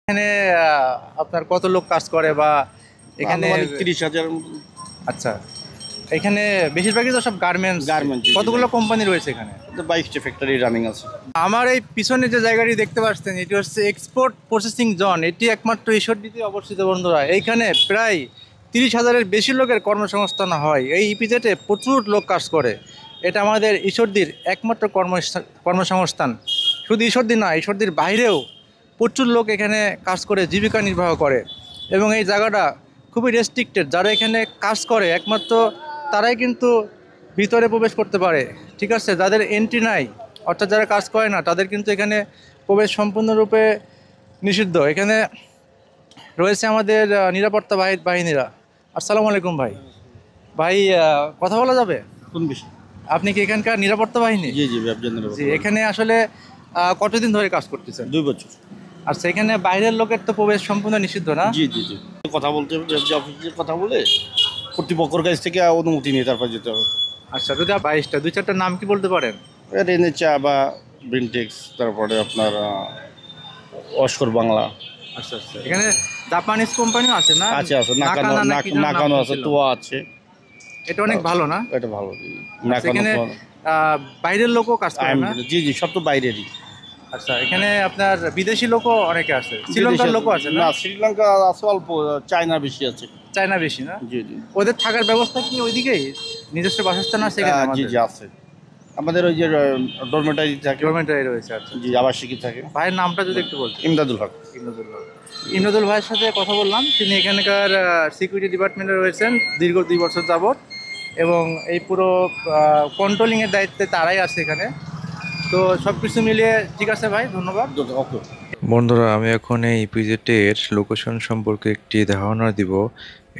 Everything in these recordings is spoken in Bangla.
এখানে আপনার কত লোক কাজ করে বা এখানে? 30,000। আচ্ছা, এখানে বেশিরভাগই তো সব গার্মেন্টস। গার্মেন্টস, কতগুলো কোম্পানি রয়েছে এখানে? 22টা ফ্যাক্টরি রানিং আছে। আমার এই পিছনে যে জায়গাটি দেখতে পাচ্ছেন এটি হচ্ছে এক্সপোর্ট প্রসেসিং জোন। এটি একমাত্র ঈশ্বরদীতে অবস্থিত বন্ধুরা। এইখানে প্রায় 30,000-এর বেশি লোকের কর্মসংস্থান হয়। এই ইপিজেডে প্রচুর লোক কাজ করে। এটা আমাদের ঈশ্বরদীর একমাত্র কর্মসংস্থান। শুধু ঈশ্বরদী না, ঈশ্বরদীর বাইরেও প্রচুর লোক এখানে কাজ করে জীবিকা নির্বাহ করে। এবং এই জায়গাটা খুবই রেস্ট্রিক্টেড। যারা এখানে কাজ করে একমাত্র তারাই কিন্তু ভিতরে প্রবেশ করতে পারে, ঠিক আছে? যাদের এন্ট্রি নাই, অর্থাৎ যারা কাজ করে না, তাদের কিন্তু এখানে প্রবেশ সম্পূর্ণরূপে নিষিদ্ধ। এখানে রয়েছে আমাদের নিরাপত্তা বাহিনীরা। আসসালামু আলাইকুম ভাই। ভাই, কথা বলা যাবে? কোন বিষয়? আপনি কি এখানকার নিরাপত্তা বাহিনী? জি জি, ব্যবসায়ী। জি। এখানে আসলে কতদিন ধরে কাজ করতেছেন? 2 বছর। আচ্ছা, এখানে বাইরের লোকের তো প্রবেশ সম্পূর্ণ নিষিদ্ধ না? জি জি জি। কথা বলতে হবে, যে অফিসে কথা বলে কর্তৃপক্ষের কাছ থেকে অনুমতি নিয়ে তারপর যেতে হবে। আচ্ছা, যদি 22টা 2-4টা নাম কি বলতে পারেন? রেনে চা বা ব্রিনটেক্স, তারপরে আপনার অস্কর বাংলা। আচ্ছা আচ্ছা। এখানে জাপানিজ কোম্পানিও আছে না? আছে আছে, নাকানো নাকানা নাকি যেন নাম নাকানো আছে, ছিল। তোয়া আছে। এটা অনেক ভালো না? এটা ভালো। আচ্ছা, নাকানো এখানে তোয়া। বাইরের লোকও কাজ করে না? জি জি, সব তো বাইরেরই। আচ্ছা, এখানে আপনার বিদেশি লোকও অনেকে আছে, শ্রীলঙ্কার লোকও আছে না? না, শ্রীলঙ্কা আছে অল্প, চায়না বেশি আছে। চায়না বেশি না? জি জি। ওদের থাকার ব্যবস্থা কি ওইদিকেই? নিজস্ব বাসস্থান আছে এখানে? জি জি আছে। আমাদের ওই যে ডরমেটারি থাকে। ডরমেটারি রয়েছে। আচ্ছা। জি, আবাসিকই থাকে। ভাইয়ের নামটা যদি একটু বলতেন। ইমদাদুল হক। ইমদাদুল ভাই। ইমদাদুল ভাইয়ের সাথে কথা বললাম। তিনি এখানকার সিকিউরিটি ডিপার্টমেন্টে রয়েছেন দীর্ঘ 2 বছর যাবৎ, এবং এই পুরো কন্ট্রোলিংয়ের দায়িত্বে তারাই আছে এখানে। তো সব কিছু মিলিয়ে ঠিক আছে ভাই, ধন্যবাদ। ওকে। বন্ধুরা, আমি এখন এই ইপিজেডের লোকেশন সম্পর্কে একটি ধারণা দিব।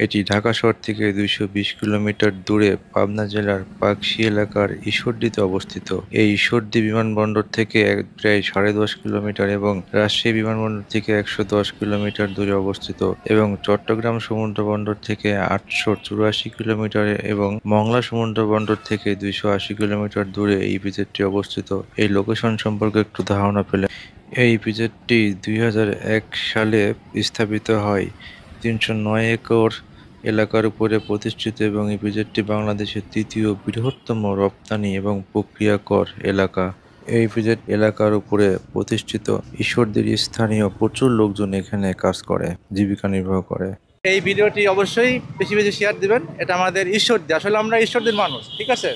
এটি ঢাকা শহর থেকে 220 কিলোমিটার দূরে পাবনা জেলার পাকশী এলাকার ঈশ্বরদীতে অবস্থিত। এই ঈশ্বরদী বিমানবন্দর থেকে প্রায় 10.5 কিলোমিটার এবং রাজশাহী বিমানবন্দর থেকে 110 কিলোমিটার দূরে অবস্থিত, এবং চট্টগ্রাম সমুদ্র বন্দর থেকে 884 কিলোমিটার এবং মংলা সমুদ্র বন্দর থেকে 280 কিলোমিটার দূরে এই ইপিজেডটি অবস্থিত। এই লোকেশন সম্পর্কে একটু ধারণা পেলে, এই ইপিজেডটি 2001 সালে স্থাপিত হয়। 309 একর এলাকার উপরে প্রতিষ্ঠিত এবং ইপিজেডটি বাংলাদেশের 3য় বৃহত্তম রপ্তানি এবং প্রক্রিয়াকর এলাকা। এই ইপিজেড এলাকার উপরে প্রতিষ্ঠিত ঈশ্বরদীর স্থানীয় প্রচুর লোকজন এখানে কাজ করে, জীবিকা নির্বাহ করে। এই ভিডিওটি অবশ্যই বেশি বেশি শেয়ার দিবেন। এটা আমাদের ঈশ্বরদী, আসলে আমরা ঈশ্বরদীর মানুষ, ঠিক আছে?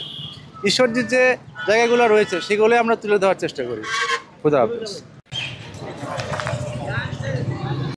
ঈশ্বরদীর যে জায়গাগুলো রয়েছে সেগুলোই আমরা তুলে ধরার চেষ্টা করি। খুদা হাফেজ।